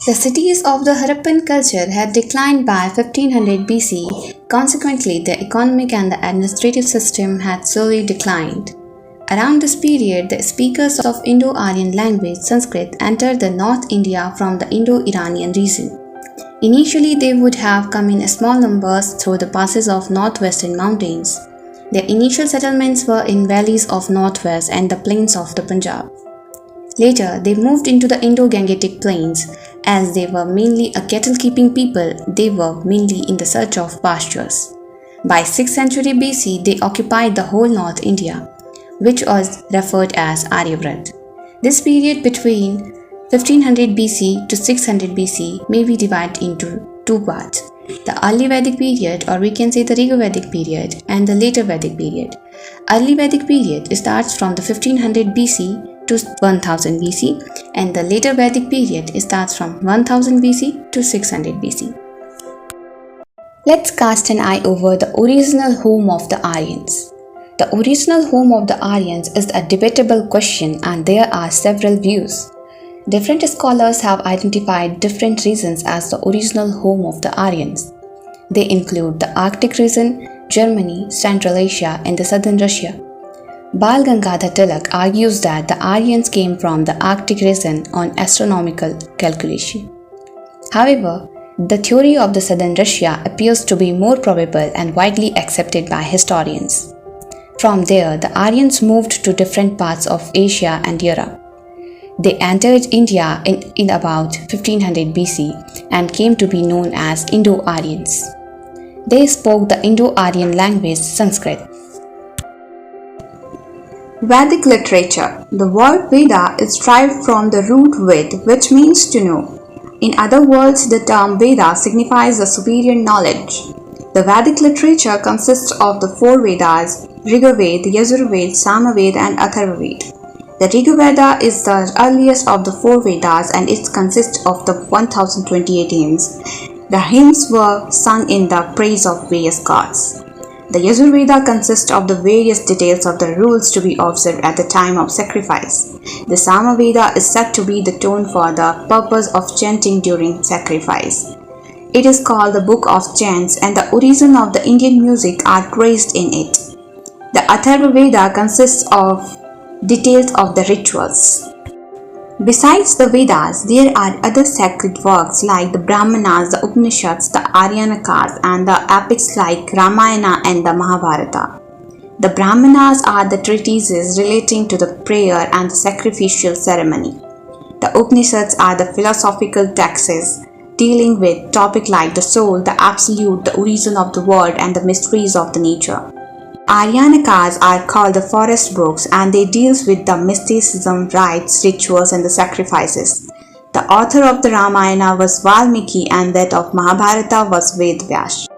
The cities of the Harappan culture had declined by 1500 BC. Consequently, the economic and the administrative system had slowly declined. Around this period, the speakers of Indo-Aryan language Sanskrit entered the North India from the Indo-Iranian region. Initially, they would have come in small numbers through the passes of northwestern mountains. Their initial settlements were in valleys of northwest and the plains of the Punjab. Later, they moved into the Indo-Gangetic plains. As they were mainly a cattle-keeping people, they were mainly in the search of pastures. By 6th century BC, they occupied the whole North India, which was referred as Aryavrat. This period between 1500 BC to 600 BC may be divided into two parts: the early Vedic period, or we can say the Rigvedic period, and the later Vedic period. Early Vedic period starts from the 1500 BC to 1000 BC, and the later Vedic period starts from 1000 BC to 600 BC. Let's cast an eye over the original home of the Aryans. The original home of the Aryans is a debatable question, and there are several views. Different scholars have identified different regions as the original home of the Aryans. They include the Arctic region, Germany, Central Asia, and the southern Russia. Bal Gangadhar Tilak argues that the Aryans came from the Arctic region on astronomical calculation. However, the theory of the southern Russia appears to be more probable and widely accepted by historians. From there, the Aryans moved to different parts of Asia and Europe. They entered India in about 1500 BC and came to be known as Indo-Aryans. They spoke the Indo-Aryan language Sanskrit. Vedic literature. The word Veda is derived from the root Ved, which means to know. In other words, the term Veda signifies the superior knowledge. The Vedic literature consists of the four Vedas: Rigveda, Yajurveda, Samaveda, and Atharvaveda. The Rigveda is the earliest of the four Vedas, and it consists of the 1028 hymns. The hymns were sung in the praise of various gods. The Yajurveda consists of the various details of the rules to be observed at the time of sacrifice. The Samaveda is said to be the tone for the purpose of chanting during sacrifice. It is called the Book of Chants, and the origin of the Indian music are traced in it. The Atharvaveda consists of details of the rituals. Besides the Vedas, there are other sacred works like the Brahmanas, the Upanishads, the Aryanakas, and the epics like Ramayana and the Mahabharata. The Brahmanas are the treatises relating to the prayer and the sacrificial ceremony. The Upanishads are the philosophical texts dealing with topics like the soul, the absolute, the origin of the world, and the mysteries of the nature. Aryanakas are called the forest books, and they deal with the mysticism, rites, rituals, and the sacrifices. The author of the Ramayana was Valmiki, and that of Mahabharata was Vedvyas.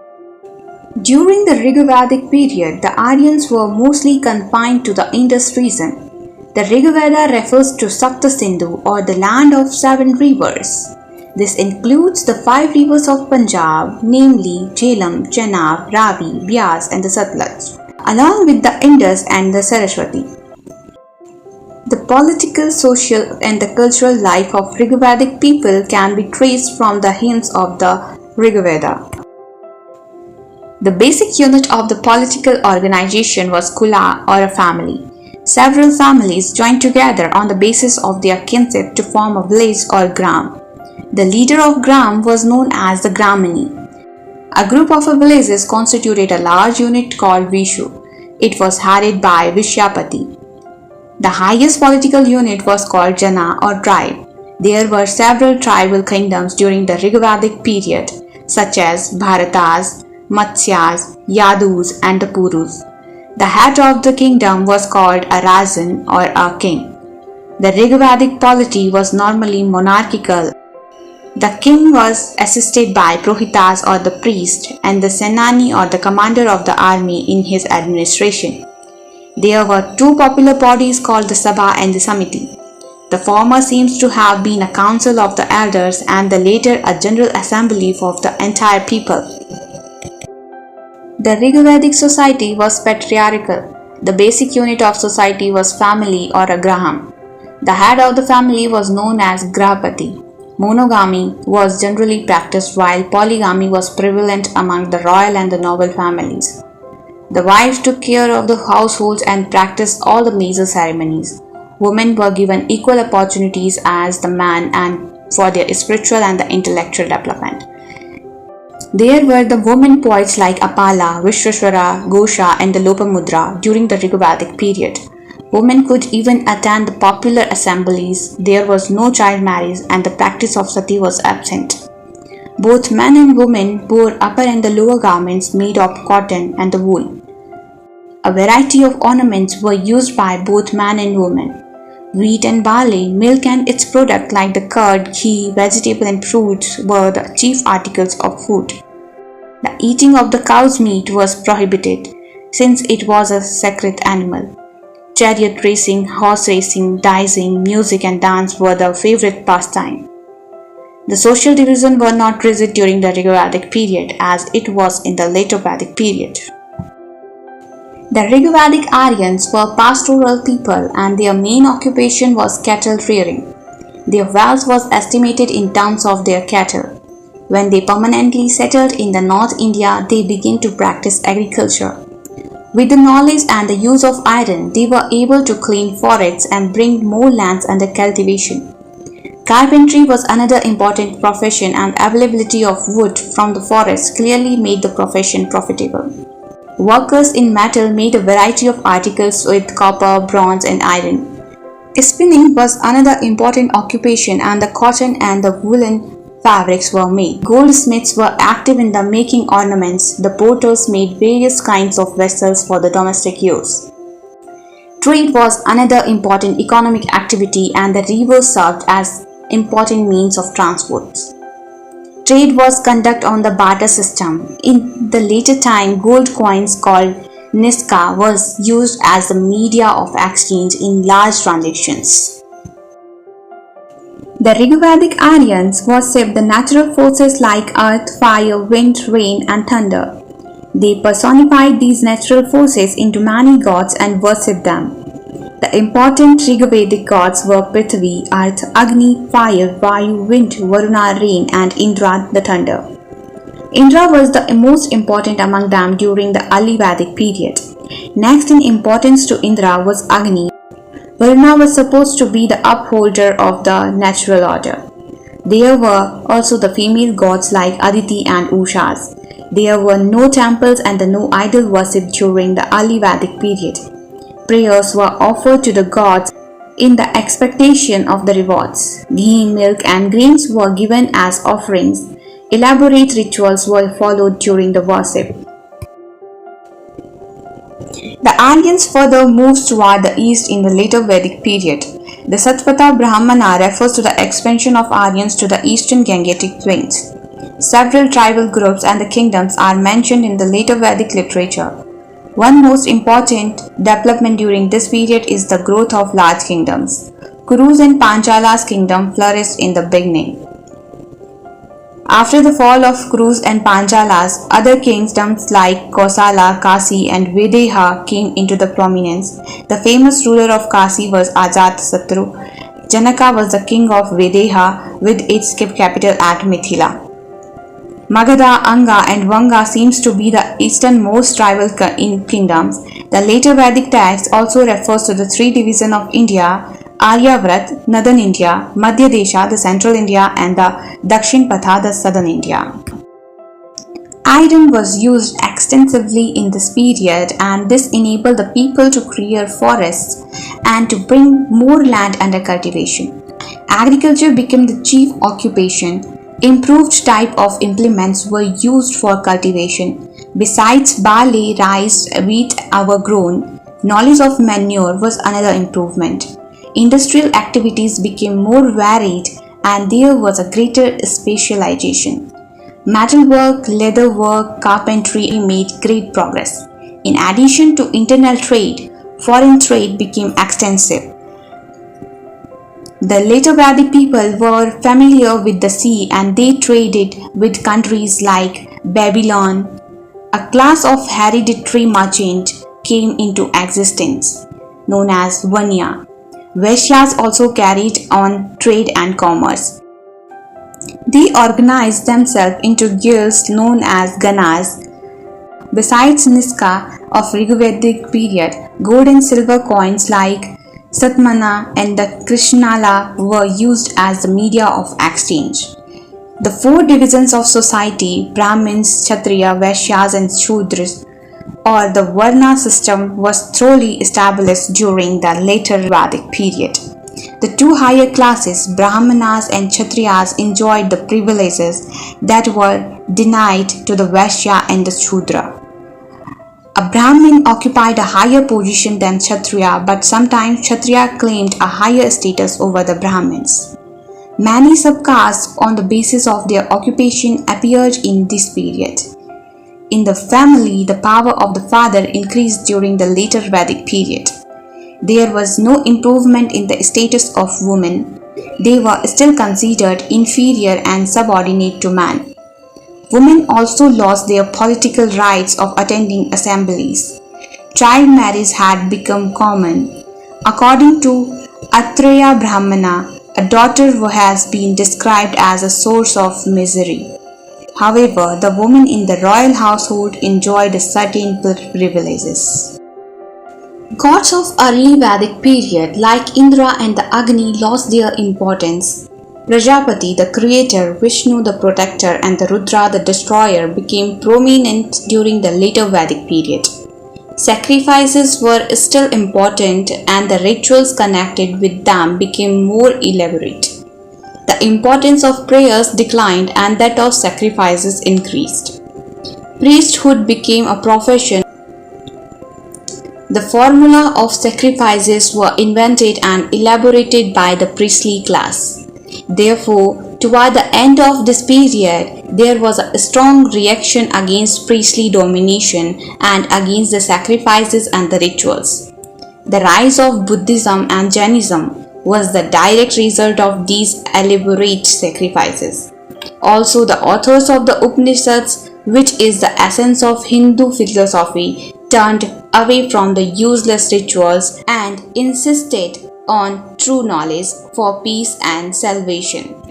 During the Rigvedic period, the Aryans were mostly confined to the Indus region. The Rigveda refers to Sapta Sindhu, or the land of 7 rivers. This includes the 5 rivers of Punjab, namely Jhelum, Chenab, Ravi, Byas, and the Satluj, along with the Indus and the Saraswati. The political, social, and the cultural life of Rigvedic people can be traced from the hymns of the Rigveda. The basic unit of the political organization was Kula, or a family. Several families joined together on the basis of their kinship to form a village or gram. The leader of gram was known as the Gramini. A group of villages constituted a large unit called Vishu. It was headed by Vishyapati. The highest political unit was called Jana, or tribe. There were several tribal kingdoms during the Rigvedic period, such as Bharatas, Matsyas, Yadus, and the Purus. The head of the kingdom was called a Rajan, or a king. The Rigvedic polity was normally monarchical. The king was assisted by Prohitas, or the priest, and the Senani, or the commander of the army, in his administration. There were 2 popular bodies called the Sabha and the Samiti. The former seems to have been a council of the elders, and the later a general assembly of the entire people. The Rigvedic society was patriarchal. The basic unit of society was family, or a graham. The head of the family was known as Grahapati. Monogamy was generally practiced while polygamy was prevalent among the royal and the noble families. The wives took care of the households and practiced all the major ceremonies. Women were given equal opportunities as the man and for their spiritual and the intellectual development. There were the women poets like Apala, Vishweshwara, Ghosha and the Lopamudra during the Rigvedic period. Women could even attend the popular assemblies. There was no child marriage and the practice of sati was absent. Both men and women wore upper and the lower garments made of cotton and the wool. A variety of ornaments were used by both man and woman. Wheat and barley, milk and its products like the curd, ghee, vegetable and fruits were the chief articles of food. The eating of the cow's meat was prohibited since it was a sacred animal. Chariot racing, horse racing, dancing, music and dance were the favorite pastime. The social division were not rigid during the Rigvedic period as it was in the later Vedic period. The Rigvedic Aryans were pastoral people and their main occupation was cattle rearing. Their wealth was estimated in terms of their cattle. When they permanently settled in the North India, they began to practice agriculture. With the knowledge and the use of iron, they were able to clean forests and bring more lands under cultivation. Carpentry was another important profession and availability of wood from the forest clearly made the profession profitable. Workers in metal made a variety of articles with copper, bronze and iron. Spinning was another important occupation and the cotton and the woolen fabrics were made. Goldsmiths were active in the making ornaments. The potters made various kinds of vessels for the domestic use. Trade was another important economic activity and the rivers served as important means of transport. Trade was conducted on the barter system. In the later time, gold coins called niska was used as the media of exchange in large transactions. The Rigvedic Aryans worshipped the natural forces like earth, fire, wind, rain and thunder. They personified these natural forces into many gods and worshipped them. The important Rigvedic gods were Prithvi, earth, Agni, fire, Vayu, wind, Varuna, rain and Indra, the thunder. Indra was the most important among them during the early Vedic period. Next in importance to Indra was Agni. Varuna was supposed to be the upholder of the natural order. There were also the female gods like Aditi and Ushas. There were no temples and no idol worship during the early Vedic period. Prayers were offered to the gods in the expectation of the rewards. Ghee, milk and grains were given as offerings. Elaborate rituals were followed during the worship. The Aryans further moved toward the east in the later Vedic period. The Satpatha Brahmana refers to the expansion of Aryans to the eastern Gangetic plains. Several tribal groups and the kingdoms are mentioned in the later Vedic literature. One most important development during this period is the growth of large kingdoms. Kurus and Panchala's kingdom flourished in the beginning. After the fall of Kurus and Panchalas, other kingdoms like Kosala, Kasi and Videha came into the prominence. The famous ruler of Kasi was Ajatasattu. Janaka was the king of Videha with its capital at Mithila. Magadha, Anga and Vanga seems to be the easternmost tribal kingdoms. The later Vedic text also refers to the three divisions of India: Aryavrat, Northern India; Madhya Desha, the central India; and the Dakshin Patha, the southern India. Iron was used extensively in this period and this enabled the people to clear forests and to bring more land under cultivation. Agriculture became the chief occupation. Improved type of implements were used for cultivation. Besides barley, rice, wheat were grown. Knowledge of manure was another improvement. Industrial activities became more varied and there was a greater specialization. Metalwork, leatherwork, carpentry made great progress. In addition to internal trade, foreign trade became extensive. The later Vedic people were familiar with the sea and they traded with countries like Babylon. A class of hereditary merchant came into existence, known as Vanya. Vaishyas also carried on trade and commerce. They organized themselves into guilds known as ganas. Besides Niska of Rigvedic period, gold and silver coins like Satmana and the Krishnala were used as the media of exchange. The four divisions of society, Brahmins, Kshatriya, Vaishyas and Shudras, or the Varna system, was thoroughly established during the later Vedic period. The two higher classes, Brahmanas and Kshatriyas, enjoyed the privileges that were denied to the Vaishya and the Shudra. A Brahmin occupied a higher position than Kshatriya, but sometimes Kshatriya claimed a higher status over the Brahmins. Many subcastes on the basis of their occupation appeared in this period. In the family, the power of the father increased during the later Vedic period. There was no improvement in the status of women. They were still considered inferior and subordinate to man. Women also lost their political rights of attending assemblies. Child marriage had become common. According to Atreya Brahmana, a daughter has been described as a source of misery. However, the women in the royal household enjoyed certain privileges. Gods of early Vedic period like Indra and the Agni lost their importance. Prajapati, the creator, Vishnu, the protector, and the Rudra, the destroyer, became prominent during the later Vedic period. Sacrifices were still important and the rituals connected with them became more elaborate. The importance of prayers declined and that of sacrifices increased. Priesthood became a profession. The formula of sacrifices were invented and elaborated by the priestly class. Therefore, toward the end of this period, there was a strong reaction against priestly domination and against the sacrifices and the rituals. The rise of Buddhism and Jainism was the direct result of these elaborate sacrifices. Also, the authors of the Upanishads, which is the essence of Hindu philosophy, turned away from the useless rituals and insisted on true knowledge for peace and salvation.